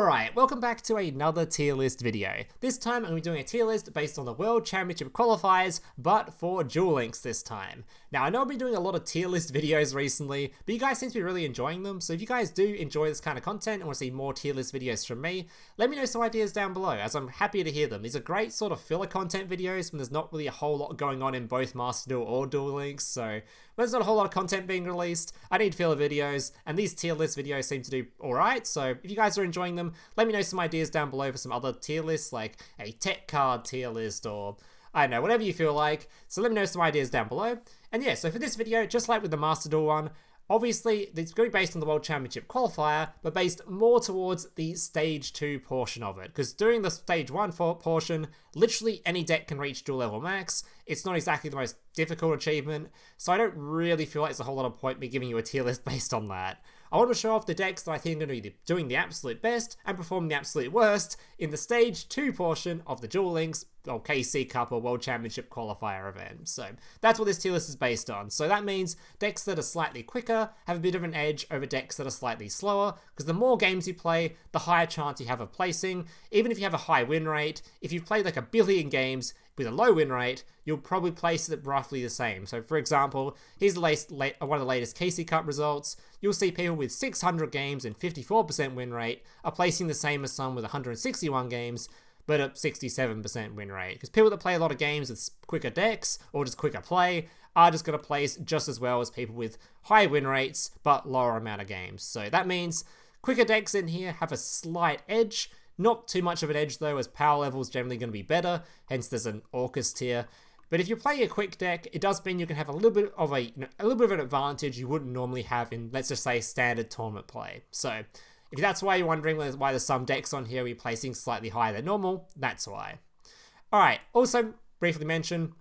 Alright, welcome back to another tier list video. This time I'm going to be doing a tier list based on the World Championship qualifiers, but for Duel Links this time. Now I know I've been doing a lot of tier list videos recently, but you guys seem to be really enjoying them, so if you guys do enjoy this kind of content and want to see more tier list videos from me, let me know some ideas down below, as I'm happy to hear them. These are great sort of filler content videos when there's not really a whole lot going on in both Master Duel or Duel Links, so when there's not a whole lot of content being released, I need filler videos, and these tier list videos seem to do alright, so if you guys are enjoying them, let me know some ideas down below for some other tier lists, like a tech card tier list, or I don't know, whatever you feel like. So let me know some ideas down below. And yeah, so for this video, just like with the Master Duel one, obviously it's going to be based on the World Championship qualifier, but based more towards the Stage 2 portion of it. Because during the Stage 1 portion, literally any deck can reach dual level max. It's not exactly the most difficult achievement, so I don't really feel like there's a whole lot of point me giving you a tier list based on that. I want to show off the decks that I think are going to be doing the absolute best and performing the absolute worst in the Stage 2 portion of the Duel Links or KC Cup or World Championship qualifier event. So that's what this tier list is based on. So that means decks that are slightly quicker have a bit of an edge over decks that are slightly slower, because the more games you play, the higher chance you have of placing. Even if you have a high win rate, if you've played like a billion games with a low win rate, you'll probably place it roughly the same. So for example, here's one of the latest KC Cup results. You'll see people with 600 games and 54% win rate are placing the same as some with 161 games, but a 67% win rate. Because people that play a lot of games with quicker decks, or just quicker play, are just going to place just as well as people with high win rates, but lower amount of games. So that means quicker decks in here have a slight edge. Not too much of an edge though, as power level is generally going to be better, hence there's an Orcas tier. But if you play a quick deck, it does mean you can have a little bit of an advantage you wouldn't normally have in, let's just say, standard tournament play. So if that's why you're wondering why there's some decks on here we're placing slightly higher than normal, that's why. Alright, also briefly mention,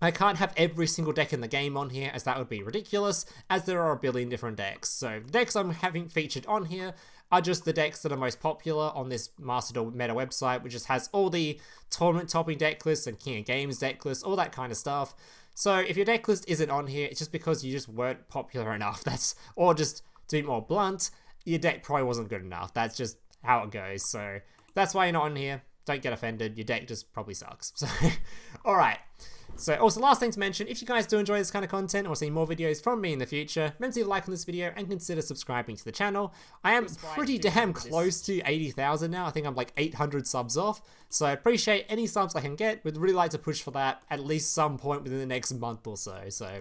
I can't have every single deck in the game on here, as that would be ridiculous, as there are a billion different decks. So the decks I'm having featured on here are just the decks that are most popular on this Master Duel meta website, which just has all the tournament topping deck lists and King of Games deck lists, all that kind of stuff. So if your deck list isn't on here, it's just because you just weren't popular enough. Or just to be more blunt, your deck probably wasn't good enough. That's just how it goes. So that's why you're not on here. Don't get offended. Your deck just probably sucks. So, alright. So also last thing to mention, if you guys do enjoy this kind of content or see more videos from me in the future, remember to leave a like on this video and consider subscribing to the channel. I am pretty damn close to 80,000 now. I think I'm like 800 subs off. So I appreciate any subs I can get. Would really like to push for that at least some point within the next month or so. So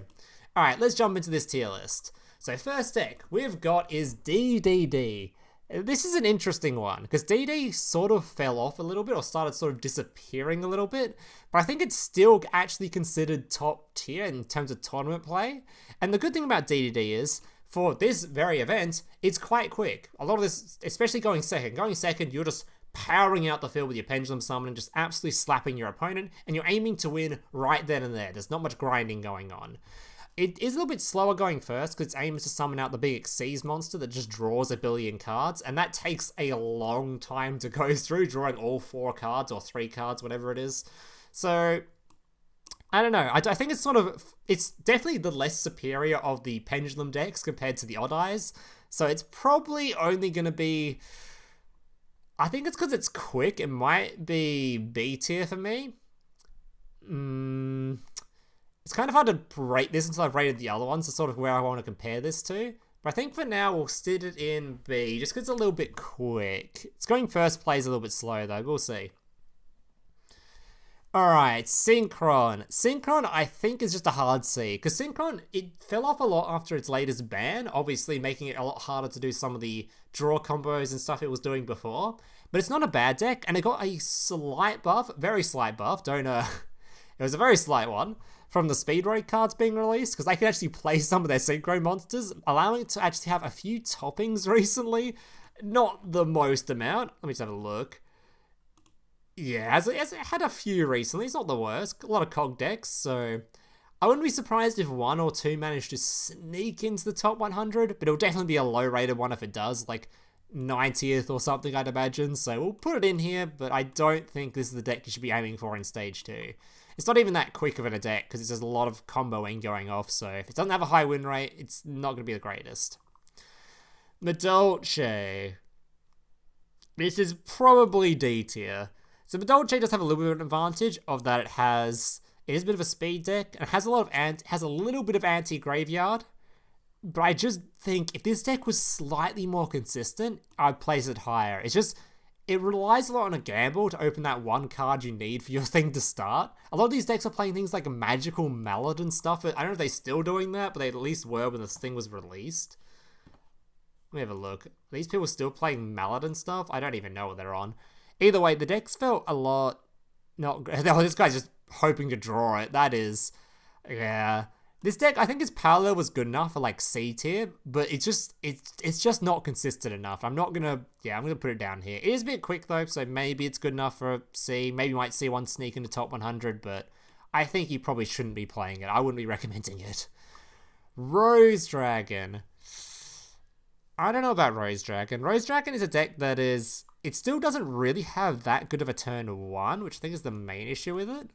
alright, let's jump into this tier list. So first deck we've got is DDD. This is an interesting one, because DD sort of fell off a little bit, or started sort of disappearing a little bit, but I think it's still actually considered top tier in terms of tournament play. And the good thing about DDD is, for this very event, it's quite quick. A lot of this, especially going second, you're just powering out the field with your Pendulum Summon and just absolutely slapping your opponent, and you're aiming to win right then and there. There's not much grinding going on. It is a little bit slower going first, because its aim is to summon out the big Xyz monster that just draws a billion cards, and that takes a long time to go through, drawing all 4 cards, or 3 cards, whatever it is. So, I don't know, I think it's definitely the less superior of the Pendulum decks compared to the Odd Eyes, so it's probably only going to be, I think it's because it's quick, it might be B tier for me. It's kind of hard to rate this until I've rated the other ones, so sort of where I want to compare this to. But I think for now we'll sit it in B, just because it's a little bit quick. It's going first plays a little bit slow though, we'll see. Alright, Synchron. Synchron I think is just a hard C, because Synchron, it fell off a lot after its latest ban, obviously making it a lot harder to do some of the draw combos and stuff it was doing before. But it's not a bad deck, and it got a slight buff, very slight buff, it was a very slight one, from the Speedroid cards being released, because they can actually play some of their Synchro monsters, allowing it to actually have a few toppings recently. Not the most amount. Let me just have a look. Yeah, it had a few recently. It's not the worst. A lot of cog decks, so I wouldn't be surprised if 1 or 2 managed to sneak into the top 100, but it'll definitely be a low-rated one if it does, like 90th or something, I'd imagine. So we'll put it in here, but I don't think this is the deck you should be aiming for in Stage 2. It's not even that quick of a deck, because it's just a lot of comboing going off, so if it doesn't have a high win rate, it's not going to be the greatest. Medolce. This is probably D tier. So Dolce does have a little bit of an advantage of that it is a bit of a speed deck, and it has a little bit of anti-graveyard. But I just think if this deck was slightly more consistent, I'd place it higher. It relies a lot on a gamble to open that one card you need for your thing to start. A lot of these decks are playing things like a Magical Mallet and stuff. I don't know if they're still doing that, but they at least were when this thing was released. Let me have a look. Are these people still playing Mallet and stuff? I don't even know what they're on. Either way, the decks felt a lot not great. No, this guy's just hoping to draw it. That is... Yeah. This deck, I think its parallel was good enough for like C tier, but it's just not consistent enough. I'm gonna put it down here. It is a bit quick though, so maybe it's good enough for a C. Maybe you might see one sneak into top 100, but I think you probably shouldn't be playing it. I wouldn't be recommending it. Rose Dragon. I don't know about Rose Dragon. Rose Dragon is a deck that it still doesn't really have that good of a turn 1, which I think is the main issue with it.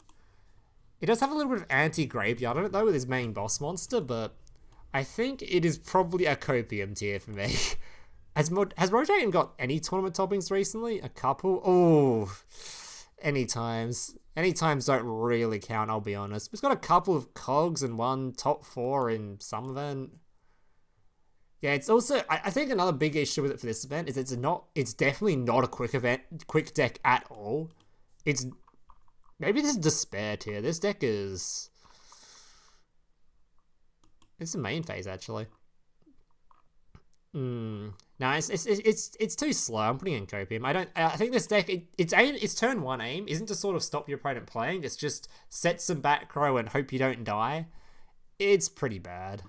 It does have a little bit of anti-graveyard on it though with his main boss monster, but I think it is probably a Copium tier for me. Has Rose Dragon got any tournament toppings recently? A couple? Oh, anytimes. Anytimes don't really count, I'll be honest. It's got a couple of cogs and one top 4 in some event. Yeah, it's also, I think another big issue with it for this event is it's definitely not a quick deck at all. Maybe this is Despair tier. This deck it's the main phase actually. No, it's too slow. I'm putting in Copium. I think this deck its turn 1 aim isn't to sort of stop your opponent playing. It's just set some back row and hope you don't die. It's pretty bad.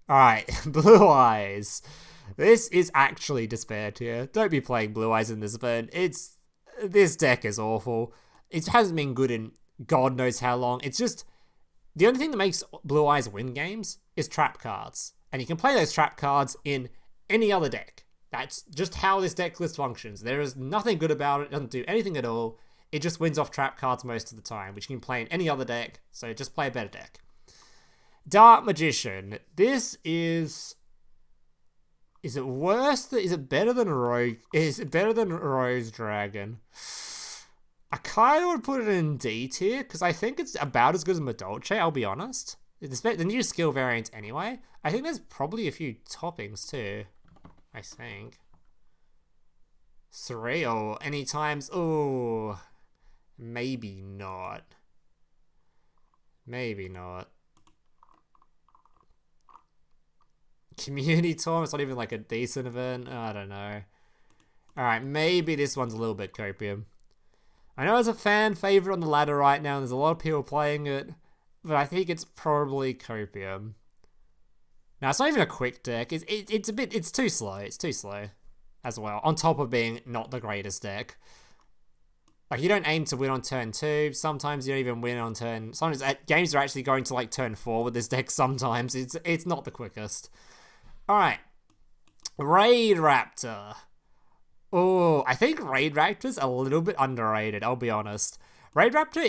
Alright, Blue Eyes. This is actually Despair tier. Don't be playing Blue Eyes in this event. This deck is awful. It hasn't been good in God knows how long. It's just, the only thing that makes Blue Eyes win games is trap cards. And you can play those trap cards in any other deck. That's just how this deck list functions. There is nothing good about it. It doesn't do anything at all. It just wins off trap cards most of the time, which you can play in any other deck. So just play a better deck. Dark Magician. This is it worse? Is it better than Rose Dragon? I kind of would put it in D tier, because I think it's about as good as Madolce, I'll be honest. The new skill variant anyway. I think there's probably a few toppings too. I think. 3 or any times. Oh, maybe not. Maybe not. Community tournament's not even like a decent event. I don't know. Alright, maybe this one's a little bit Copium. I know it's a fan favorite on the ladder right now, and there's a lot of people playing it, but I think it's probably Copium. Now, it's not even a quick deck. It's too slow. It's too slow as well, on top of being not the greatest deck. Like, you don't aim to win on turn 2. Sometimes you don't even win on turn... Sometimes games are actually going to, like, turn 4 with this deck sometimes. It's not the quickest. Alright. Raid Raptor. Oh, I think Raid Raptor's a little bit underrated, I'll be honest. Raid Raptor,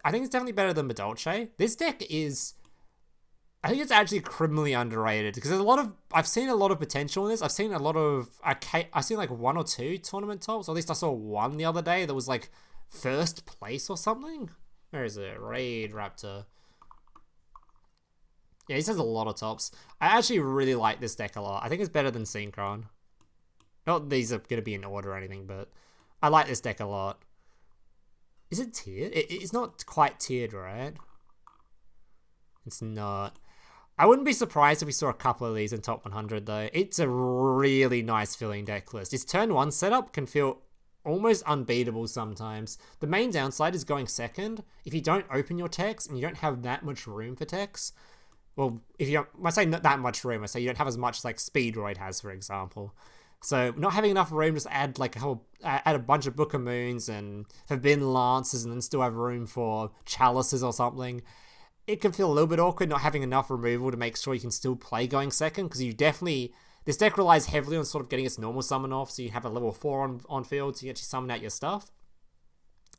I think it's definitely better than Madolce. This deck is... I think it's actually criminally underrated, because I've seen a lot of potential in this. I've seen like 1 or 2 tournament tops, or at least I saw one the other day that was like first place or something. Where is it? Raid Raptor. Yeah, he has a lot of tops. I actually really like this deck a lot. I think it's better than Synchro. Not these are going to be in order or anything, but I like this deck a lot. Is it tiered? It's not quite tiered, right? It's not. I wouldn't be surprised if we saw a couple of these in top 100, though. It's a really nice filling deck list. Its turn 1 setup can feel almost unbeatable sometimes. The main downside is going second. If you don't open your techs and you don't have that much room for techs, well, when I say not that much room, I say you don't have as much as like Speedroid has, for example. So not having enough room, just add like add a bunch of Book of Moons and Forbidden Lances, and then still have room for Chalices or something. It can feel a little bit awkward not having enough removal to make sure you can still play going second, because this deck relies heavily on sort of getting its normal summon off, so you have a level 4 on field to actually summon out your stuff.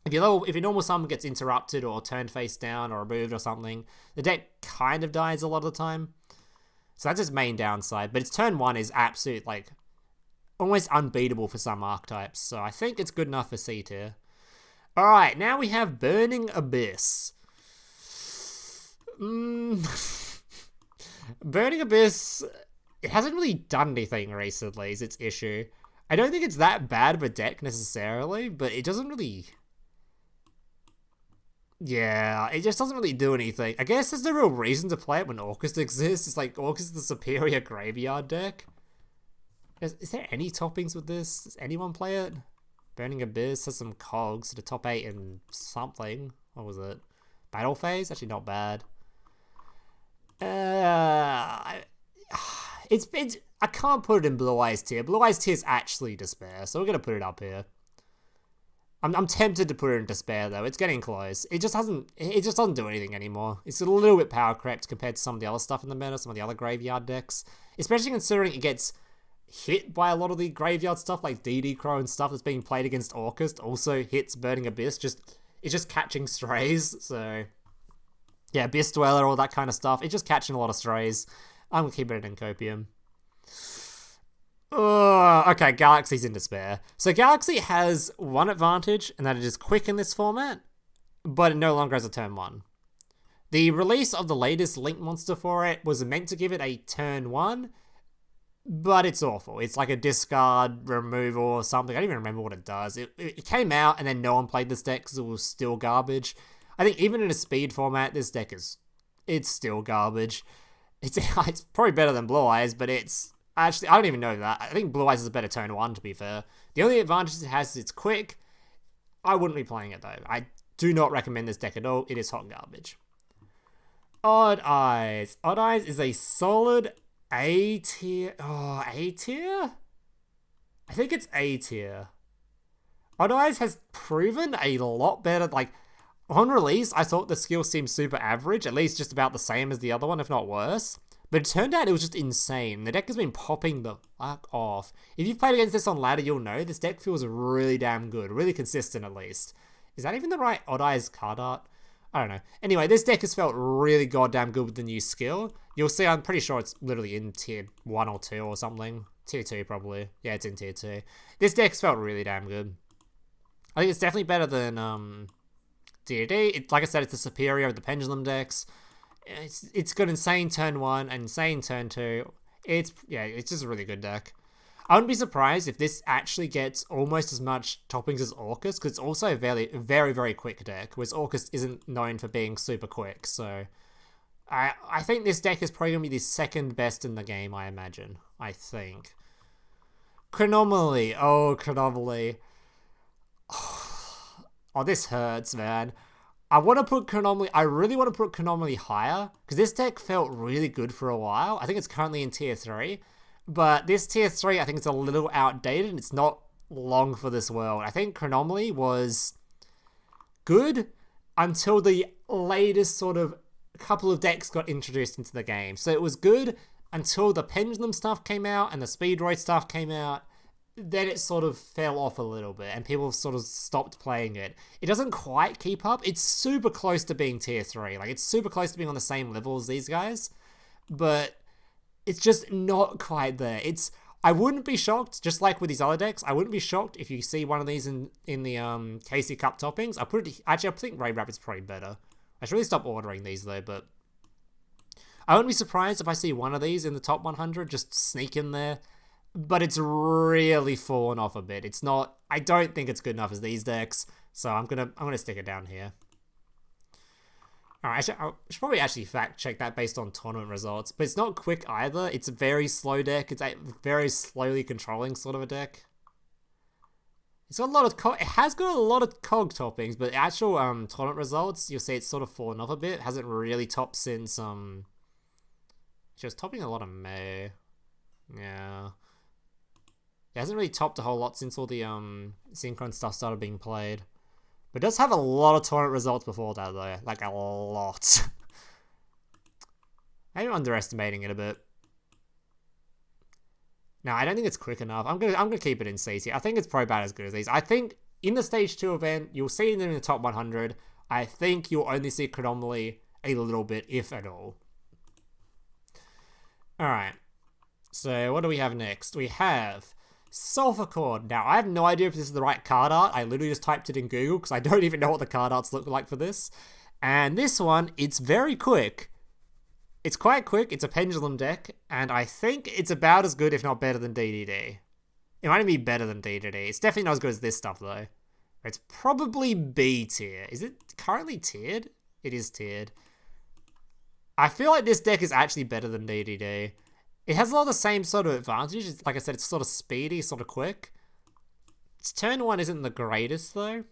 If your normal summon gets interrupted or turned face down or removed or something, the deck kind of dies a lot of the time. So that's its main downside. But its turn 1 is absolute, like, almost unbeatable for some archetypes, so I think it's good enough for C tier. Alright, now we have Burning Abyss. Burning Abyss, it hasn't really done anything recently, is its issue. I don't think it's that bad of a deck necessarily, but it doesn't really... Yeah, it just doesn't really do anything. I guess there's no real reason to play it when Orcas exists. It's like, Orcas is the superior graveyard deck. Is there any toppings with this? Does anyone play it? Burning Abyss has some cogs to the top 8 and something. What was it? Battle Phase? Actually not bad. I can't put it in Blue Eyes tier. Blue Eyes tier is actually Despair, so we're going to put it up here. I'm tempted to put it in Despair though. It's getting close. It just doesn't do anything anymore. It's a little bit power crept compared to some of the other stuff in the meta, some of the other graveyard decks. Especially considering it gets hit by a lot of the graveyard stuff like DD Crow and stuff that's being played against Orcas. Also hits Burning Abyss. It's just catching strays. So yeah, Abyss Dweller, all that kind of stuff. It's just catching a lot of strays. I'm gonna keep it in Copium. Okay, Galaxy's in Despair. So Galaxy has one advantage, and that it is quick in this format, but it no longer has a turn 1. The release of the latest Link monster for it was meant to give it a turn 1, but it's awful. It's like a discard removal or something. I don't even remember what it does. It came out, and then no one played this deck because it was still garbage. I think even in a speed format, this deck it's still garbage. It's probably better than Blue Eyes, but it's... Actually, I don't even know that. I think Blue Eyes is a better turn 1, to be fair. The only advantage it has is it's quick. I wouldn't be playing it, though. I do not recommend this deck at all. It is hot garbage. Odd Eyes. Odd Eyes is a solid A tier. Oh, A tier? I think it's A tier. Odd Eyes has proven a lot better. Like, on release, I thought the skill seemed super average, at least just about the same as the other one, if not worse. But it turned out it was just insane. The deck has been popping the fuck off. If you've played against this on ladder, you'll know this deck feels really damn good. Really consistent, at least. Is that even the right Odd Eyes card art? I don't know. Anyway, this deck has felt really goddamn good with the new skill. You'll see, I'm pretty sure it's literally in tier 1 or 2 or something. Tier 2, probably. Yeah, it's in tier 2. This deck's felt really damn good. I think it's definitely better than D&D. Like I said, it's the superior of the Pendulum decks. It's got insane turn 1 and insane turn 2. It's just a really good deck. I wouldn't be surprised if this actually gets almost as much toppings as Orcas, because it's also a very, very, very quick deck, whereas Orcas isn't known for being super quick. So I think this deck is probably going to be the second best in the game, I imagine. I think. Chronomaly. Oh, Chronomaly. Oh, this hurts, man. I want to put Chronomaly... I really want to put Chronomaly higher, because this deck felt really good for a while. I think it's currently in tier 3. But this tier 3, I think it's a little outdated, and it's not long for this world. I think Chronomaly was good until the latest sort of couple of decks got introduced into the game. So it was good until the Pendulum stuff came out and the Speedroid stuff came out. Then it sort of fell off a little bit and people sort of stopped playing it. It doesn't quite keep up. It's super close to being tier 3. Like, it's super close to being on the same level as these guys. But it's just not quite there. I wouldn't be shocked, just like with these other decks, I wouldn't be shocked if you see one of these in the KC Cup toppings. I think Raid Rapid's probably better. I should really stop ordering these though, but I wouldn't be surprised if I see one of these in the top 100 just sneak in there. But it's really fallen off a bit. It's not... I don't think it's good enough as these decks, so I'm gonna stick it down here. Alright, I should probably actually fact check that based on tournament results, but it's not quick either. It's a very slow deck. It's a very slowly controlling sort of a deck. It's got a lot of it has got a lot of cog toppings, but actual tournament results, you'll see it's sort of fallen off a bit. It hasn't really topped since she was topping a lot of May. Yeah. It hasn't really topped a whole lot since all the Synchro stuff started being played. But it does have a lot of tournament results before that though. Like, a lot. Maybe I'm underestimating it a bit. No, I don't think it's quick enough. I'm gonna keep it in C tier. I think it's probably about as good as these. I think in the stage 2 event, you'll see them in the top 100. I think you'll only see Chronomaly a little bit, if at all. Alright. So what do we have next? We have Sulfacord. Now, I have no idea if this is the right card art. I literally just typed it in Google because I don't even know what the card arts look like for this. And this one, it's very quick. It's quite quick. It's a pendulum deck, and I think it's about as good, if not better, than DDD. It might even be better than DDD. It's definitely not as good as this stuff, though. It's probably B tier. Is it currently tiered? It is tiered. I feel like this deck is actually better than DDD. It has a lot of the same sort of advantages. Like I said, it's sort of speedy, sort of quick. Its turn 1 isn't the greatest, though.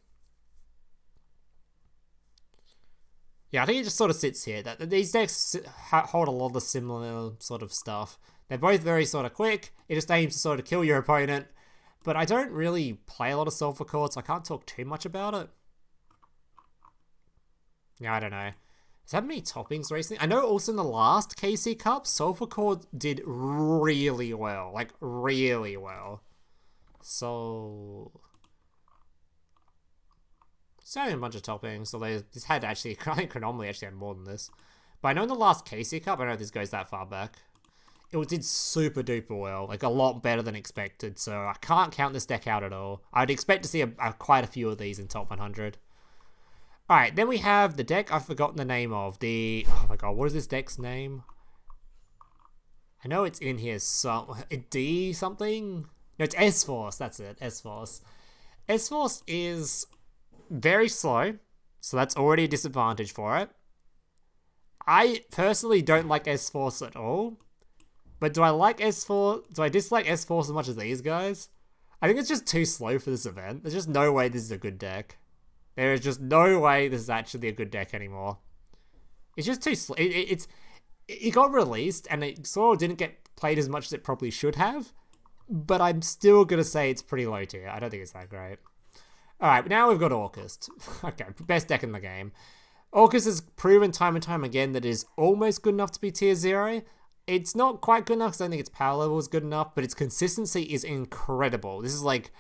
Yeah, I think it just sort of sits here. These decks hold a lot of the similar sort of stuff. They're both very sort of quick. It just aims to sort of kill your opponent. But I don't really play a lot of Sulfacord, so I can't talk too much about it. Yeah, I don't know. Has that many toppings recently? I know also in the last KC Cup, Sulfacord did really well. Like, really well. So... it's only a bunch of toppings, although this had actually... I think Anomaly actually had more than this. But I know in the last KC Cup, I don't know if this goes that far back, it did super duper well. Like, a lot better than expected. So I can't count this deck out at all. I'd expect to see quite a few of these in top 100. Alright, then we have the deck I've forgotten the name of. Oh my god, what is this deck's name? I know it's in here, D something? No, it's S-Force, that's it, S-Force. S-Force is very slow, so that's already a disadvantage for it. I personally don't like S-Force at all. But do I like S-Force? Do I dislike S-Force as much as these guys? I think it's just too slow for this event. There's just no way this is a good deck. There is just no way this is actually a good deck anymore. It's just too slow. It got released and it sort of didn't get played as much as it probably should have. But I'm still going to say it's pretty low tier. I don't think it's that great. Alright, now we've got Orcas. Okay, best deck in the game. Orcas has proven time and time again that it is almost good enough to be tier 0. It's not quite good enough because I don't think its power level is good enough, but its consistency is incredible. This is like...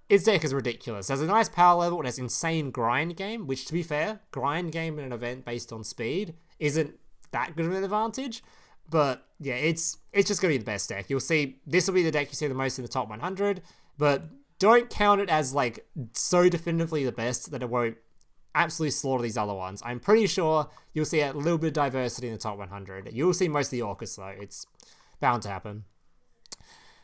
its deck is ridiculous. It has a nice power level, it has insane grind game, which to be fair, grind game in an event based on speed isn't that good of an advantage. But yeah, it's just going to be the best deck. You'll see, this will be the deck you see the most in the top 100, but don't count it as like so definitively the best that it won't absolutely slaughter these other ones. I'm pretty sure you'll see a little bit of diversity in the top 100. You'll see most of the Orcas though. It's bound to happen.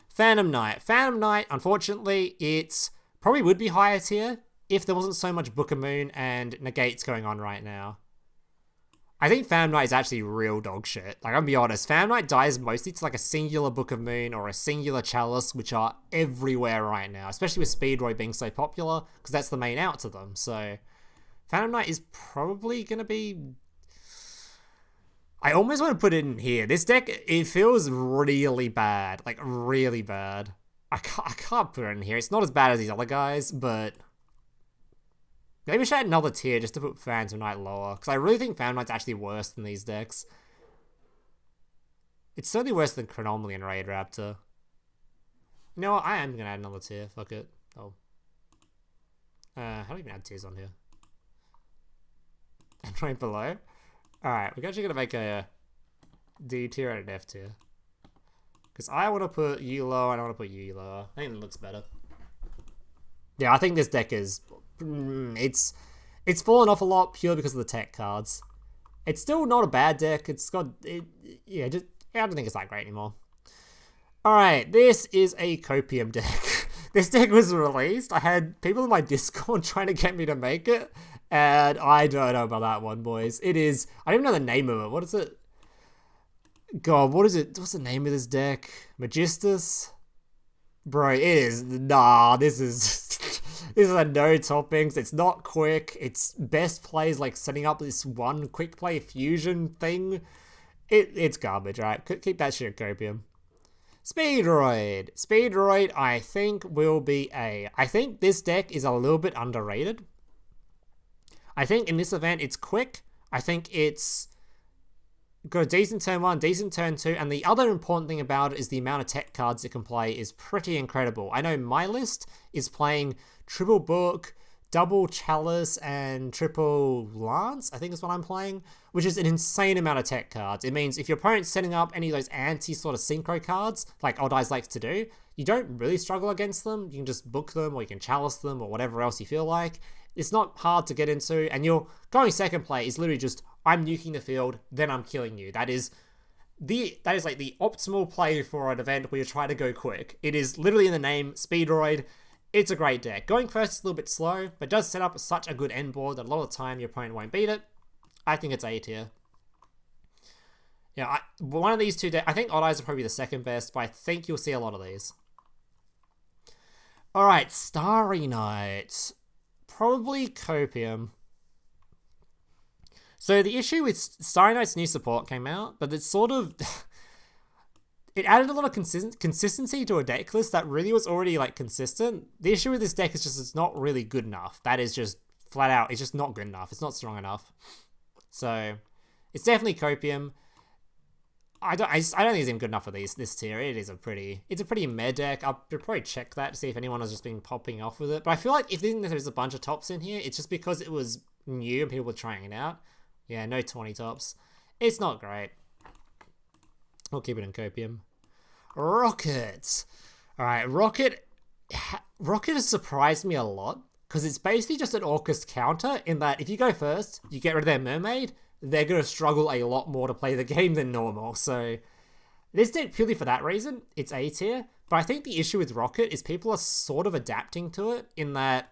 Phantom Knight. Phantom Knight, unfortunately, it probably would be higher tier if there wasn't so much Book of Moon and negates going on right now. I think Phantom Knight is actually real dog shit. Like, I'll be honest, Phantom Knight dies mostly to like a singular Book of Moon or a singular Chalice, which are everywhere right now, especially with Speedroid being so popular, because that's the main out to them. So, Phantom Knight is probably going to be... I almost want to put it in here. This deck, it feels really bad. Like, really bad. I can't put it in here. It's not as bad as these other guys, but... maybe I should add another tier just to put Phantom Knight lower. Because I really think Phantom Knight's actually worse than these decks. It's certainly worse than Anomaly and Raid Raptor. You know what? I am going to add another tier. Fuck it. Oh. How do you even add tiers on here? And right below? Alright, we're actually going to make a D tier and an F tier. Because I want to put you lower and I want to put you lower. I think it looks better. Yeah, I think this deck is... it's fallen off a lot purely because of the tech cards. It's still not a bad deck. It's got... I don't think it's that great anymore. Alright, this is a Copium deck. This deck was released. I had people in my Discord trying to get me to make it. And I don't know about that one, boys. It is... I don't even know the name of it. What is it? God, what is it? What's the name of this deck? Magistus? Bro, it is... nah, this is... this is a no toppings. It's not quick. Its best play is like setting up this one quick play fusion thing. It's garbage, right? Keep that shit at Copium. Speedroid. Speedroid, I think, will be A. I think this deck is a little bit underrated. I think in this event, it's quick. I think it's got a decent turn 1, decent turn 2, and the other important thing about it is the amount of tech cards it can play is pretty incredible. I know my list is playing triple book, double chalice, and triple lance, I think is what I'm playing, which is an insane amount of tech cards. It means if your opponent's setting up any of those anti sort of synchro cards, like Odd Eyes likes to do, you don't really struggle against them. You can just book them, or you can chalice them, or whatever else you feel like. It's not hard to get into, and your going second play is literally just, I'm nuking the field, then I'm killing you. That is like the optimal play for an event where you're trying to go quick. It is literally in the name, Speedroid. It's a great deck. Going first is a little bit slow, but does set up such a good end board that a lot of the time your opponent won't beat it. I think it's A tier. Yeah, one of these two decks, I think Odd Eyes are probably the second best, but I think you'll see a lot of these. Alright, Starry Night. Probably Copium. So the issue with Starry Night's new support came out, but it's sort of... it added a lot of consistency to a deck list that really was already like consistent. The issue with this deck is just it's not really good enough. That is just flat out, it's just not good enough. It's not strong enough. So it's definitely Copium. I don't think it's even good enough for this tier. It's a pretty meh deck. I'll probably check that to see if anyone has just been popping off with it. But I feel like if there's a bunch of tops in here, it's just because it was new and people were trying it out. Yeah, no 20 tops. It's not great. We'll keep it in Copium. Rocket. Alright, Rocket has surprised me a lot, because it's basically just an Orcas counter in that if you go first, you get rid of their mermaid, they're going to struggle a lot more to play the game than normal. So this deck, purely for that reason, it's A tier. But I think the issue with Rocket is people are sort of adapting to it in that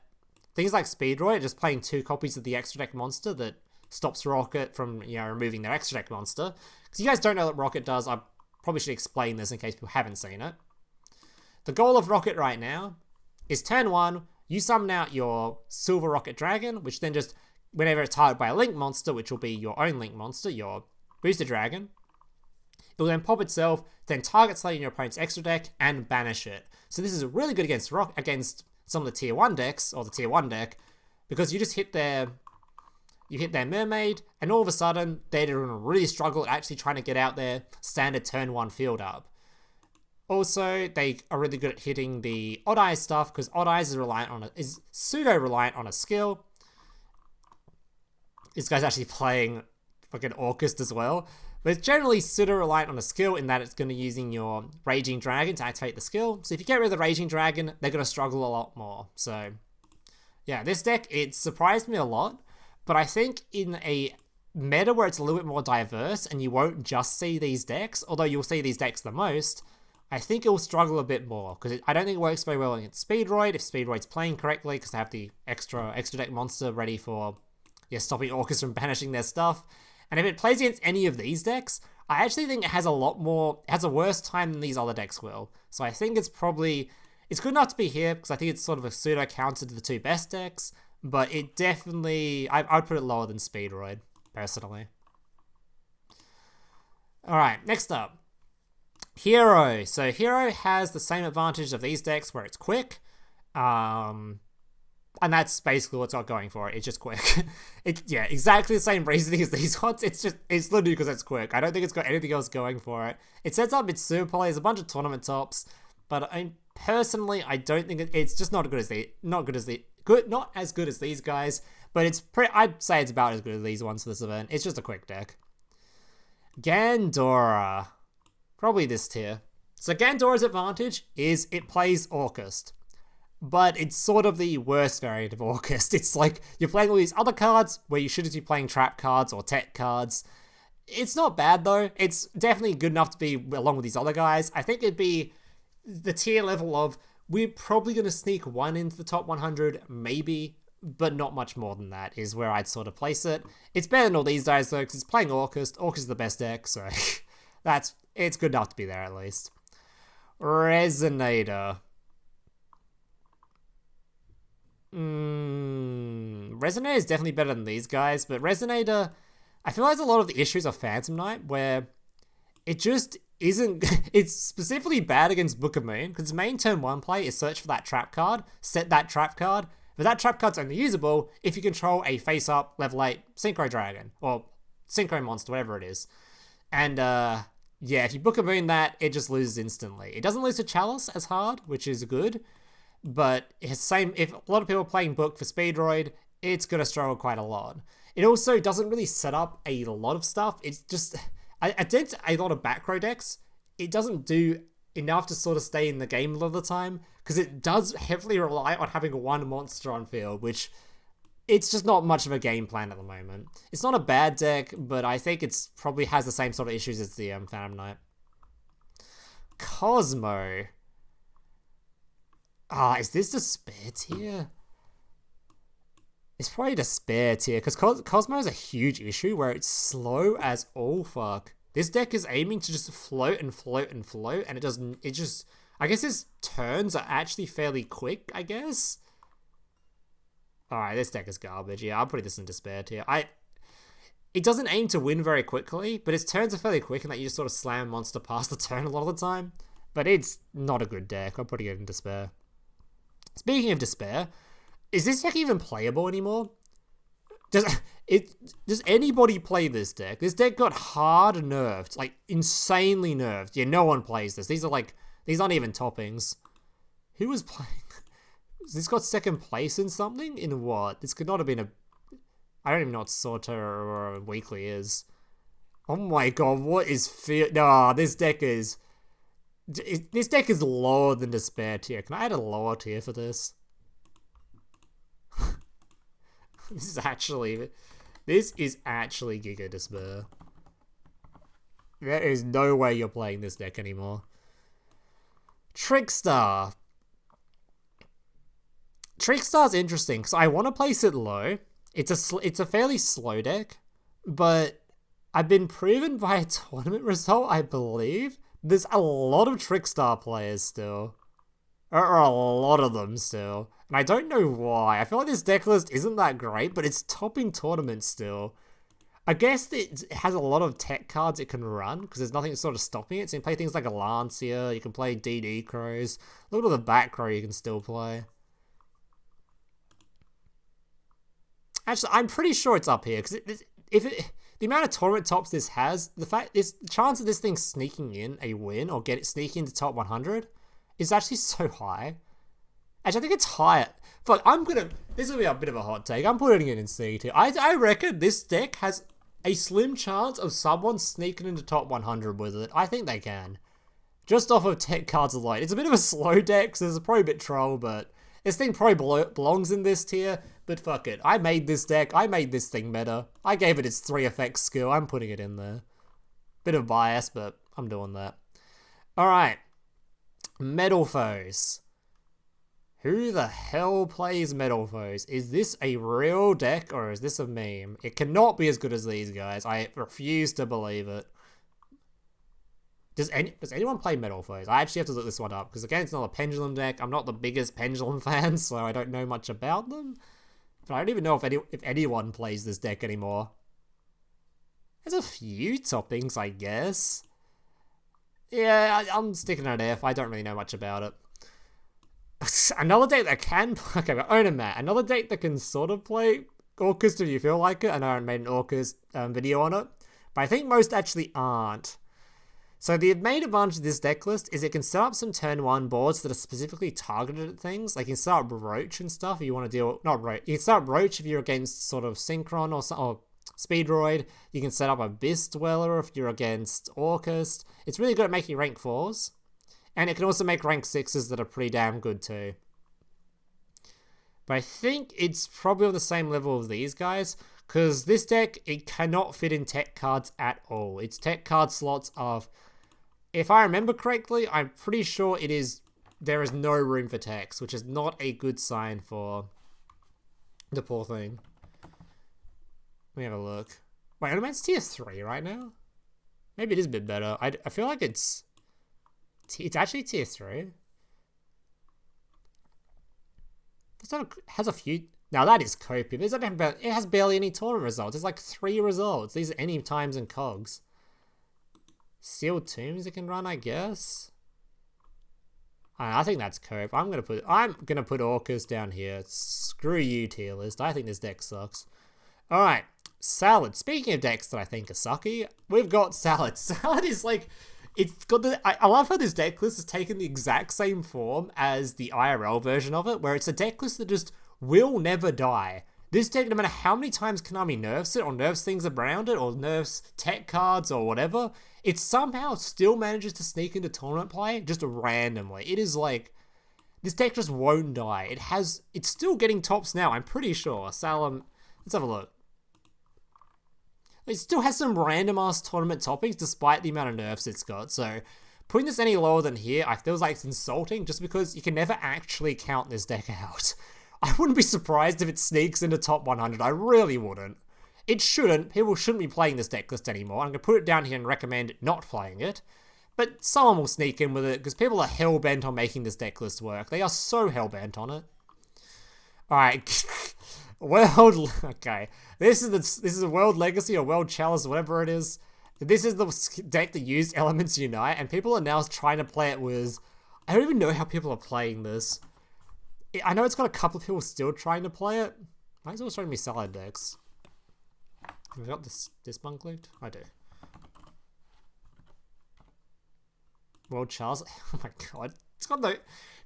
things like Speedroid are just playing 2 copies of the extra deck monster that stops Rocket from, removing their extra deck monster. Because you guys don't know what Rocket does, I probably should explain this in case people haven't seen it. The goal of Rocket right now is turn 1, you summon out your Silver Rocket Dragon, which then just, whenever it's targeted by a Link monster, which will be your own Link monster, your Booster Dragon, it will then pop itself, then target slate in your opponent's extra deck, and banish it. So this is really good against some of the tier 1 decks, or the tier 1 deck, because you just hit their mermaid, and all of a sudden, they're going to really struggle at actually trying to get out their standard turn 1 field up. Also, they are really good at hitting the Odd Eyes stuff, because Odd Eyes is pseudo-reliant on a skill. This guy's actually playing fucking Orchestra as well. But it's generally pseudo-reliant on a skill in that it's going to be using your Raging Dragon to activate the skill. So if you get rid of the Raging Dragon, they're going to struggle a lot more. So, yeah, this deck, it surprised me a lot. But I think in a meta where it's a little bit more diverse and you won't just see these decks, although you'll see these decks the most, I think it'll struggle a bit more, because I don't think it works very well against Speedroid, if Speedroid's playing correctly, because they have the extra deck monster ready for stopping Orcas from banishing their stuff. And if it plays against any of these decks, I actually think it has a worse time than these other decks will. So I think it's good enough to be here, because I think it's sort of a pseudo counter to the 2 best decks, but it definitely, I'd put it lower than Speedroid, personally. Alright, next up. Hero. So Hero has the same advantage of these decks where it's quick. And that's basically what's got going for it. It's just quick. Yeah, exactly the same reasoning as these ones. It's literally because it's quick. I don't think it's got anything else going for it. It sets up its super play. There's a bunch of tournament tops, but personally, I don't think it's just not as good as these guys. But I'd say it's about as good as these ones for this event. It's just a quick deck. Gandora. Probably this tier. So Gandora's advantage is it plays Orchestra. But it's sort of the worst variant of Orchestra. It's like you're playing all these other cards where you shouldn't be playing trap cards or tech cards. It's not bad though. It's definitely good enough to be along with these other guys. I think it'd be the tier level of we're probably going to sneak one into the top 100, maybe, but not much more than that is where I'd sort of place it. It's better than all these guys though, because it's playing Orchestra. Orchestra's the best deck, so it's good enough to be there at least. Resonator. Resonator is definitely better than these guys, but Resonator, I feel like there's a lot of the issues of Phantom Knight where it just isn't. It's specifically bad against Book of Moon because main turn 1 play is search for that trap card, set that trap card, but that trap card's only usable if you control a face up level 8 Synchro Dragon or Synchro Monster, whatever it is. And yeah, if you Book of Moon that, it just loses instantly. It doesn't lose to Chalice as hard, which is good. But if a lot of people are playing Book for Speedroid, it's going to struggle quite a lot. It also doesn't really set up a lot of stuff. It's just, against a lot of back row decks, it doesn't do enough to sort of stay in the game a lot of the time, because it does heavily rely on having one monster on field, which it's just not much of a game plan at the moment. It's not a bad deck, but I think it's probably has the same sort of issues as the Phantom Knight. Cosmo. Is this Despair tier? It's probably Despair tier, because Cosmo is a huge issue where it's slow as all fuck. This deck is aiming to just float and float and float, and it just, I guess his turns are actually fairly quick, I guess? Alright, this deck is garbage. Yeah, I'm putting this in Despair tier. It doesn't aim to win very quickly, but its turns are fairly quick and that you just sort of slam monster past the turn a lot of the time. But it's not a good deck. I'm putting it in Despair. Speaking of Despair, is this deck even playable anymore? Does anybody play this deck? This deck got hard nerfed, like insanely nerfed. Yeah, no one plays this. These aren't even toppings. Who was playing? This got second place in something? In what? This could not have been a... I don't even know what Sorter or Weekly is. Oh my god, what is... No, this deck is... This deck is lower than Despair tier. Can I add a lower tier for this? This is actually Giga Despair. There is no way you're playing this deck anymore. Trickstar. Trickstar's interesting, because I want to place it low. It's a fairly slow deck, but I've been proven by a tournament result, I believe, there's a lot of Trickstar players still. Or a lot of them still. And I don't know why. I feel like this deck list isn't that great, but it's topping tournaments still. I guess it has a lot of tech cards it can run, because there's nothing sort of stopping it. So you can play things like a Lancia, you can play DD Crows. Look at the back row you can still play. Actually, I'm pretty sure it's up here, because the amount of tournament tops this has, the chance of this thing sneaking in a win or sneaking into top 100 is actually so high. Actually, I think it's higher. Fuck, this will be a bit of a hot take. I'm putting it in C tier. I reckon this deck has a slim chance of someone sneaking into top 100 with it. I think they can. Just off of tech cards alone. It's a bit of a slow deck, so it's probably a bit troll, but this thing probably belongs in this tier. But fuck it. I made this deck. I made this thing better. I gave it its 3 effects skill. I'm putting it in there. Bit of bias, but I'm doing that. Alright. Metal Foes. Who the hell plays Metal Foes? Is this a real deck or is this a meme? It cannot be as good as these guys. I refuse to believe it. Does anyone play Metal Foes? I actually have to look this one up because again, it's not a Pendulum deck. I'm not the biggest Pendulum fan, so I don't know much about them. But I don't even know if anyone plays this deck anymore. There's a few toppings, I guess. Yeah, I'm sticking at F. I don't really know much about it. Another deck that can... Okay, but Onomat. Another deck that can sort of play Orcas if you feel like it. I know I made an Orcas video on it. But I think most actually aren't. So the main advantage of this deck list is it can set up some turn 1 boards that are specifically targeted at things. Like you can set up Roach and stuff if you want to deal... Not Roach. You can set up Roach if you're against sort of Synchron or Speedroid. You can set up Abyss Dweller if you're against Orcas. It's really good at making rank 4s. And it can also make rank 6s that are pretty damn good too. But I think it's probably on the same level as these guys. Because this deck, it cannot fit in tech cards at all. Its tech card slots are... If I remember correctly, I'm pretty sure there is no room for techs, which is not a good sign for the poor thing. Let me have a look. Wait, Anomaly's tier 3 right now? Maybe it is a bit better. I feel like it's actually tier 3. It has a few... Now that is Copium. It has barely any tournament results. It's like 3 results. These are any times and cogs. Sealed Tombs it can run, I guess. I think that's Cope. I'm gonna put Orcas down here. Screw you, tier list. I think this deck sucks. Alright. Salad. Speaking of decks that I think are sucky, we've got Salad. Salad is like... It's got the... I love how this deck list has taken the exact same form as the IRL version of it, where it's a deck list that just will never die. This deck, no matter how many times Konami nerfs it, or nerfs things around it, or nerfs tech cards, or whatever, it somehow still manages to sneak into tournament play, just randomly. It is like, this deck just won't die. It's still getting tops now, I'm pretty sure. Salem, let's have a look. It still has some random-ass tournament toppings, despite the amount of nerfs it's got, so putting this any lower than here, I feel like it's insulting, just because you can never actually count this deck out. I wouldn't be surprised if it sneaks into top 100, I really wouldn't. It shouldn't, people shouldn't be playing this deck list anymore. I'm going to put it down here and recommend not playing it. But someone will sneak in with it, because people are hell-bent on making this deck list work. They are so hell-bent on it. Alright, World... Okay, this is a World Legacy or World Chalice, whatever it is. This is the deck that used Elements Unite, and people are now trying to play it with... I don't even know how people are playing this. I know it's got a couple of people still trying to play it. Why is it all showing me salad decks? Have we got this bunk loot? I do. World Charles. Oh my god. It's got no...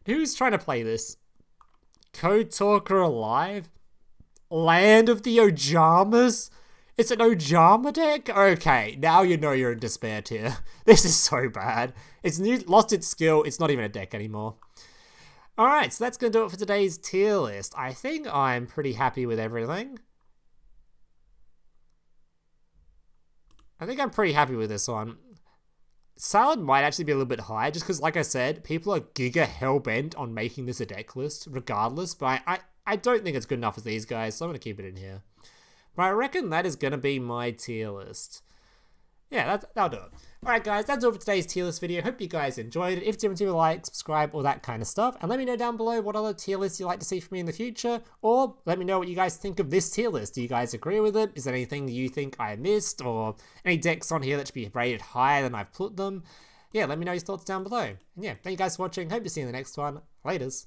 Who's trying to play this? Code Talker Alive? Land of the Ojamas? It's an Ojama deck? Okay, now you know you're in despair tier. This is so bad. It's lost its skill. It's not even a deck anymore. Alright, so that's going to do it for today's tier list. I think I'm pretty happy with everything. I think I'm pretty happy with this one. Salad might actually be a little bit higher, just because, like I said, people are giga hell-bent on making this a deck list, regardless, but I don't think it's good enough as these guys, so I'm going to keep it in here. But I reckon that is going to be my tier list. Yeah, that'll do it. Alright guys, that's all for today's tier list video. Hope you guys enjoyed it. If you didn't, like, subscribe, all that kind of stuff. And let me know down below what other tier lists you'd like to see from me in the future. Or let me know what you guys think of this tier list. Do you guys agree with it? Is there anything you think I missed? Or any decks on here that should be rated higher than I've put them? Yeah, let me know your thoughts down below. And yeah, thank you guys for watching. Hope to see you in the next one. Laters.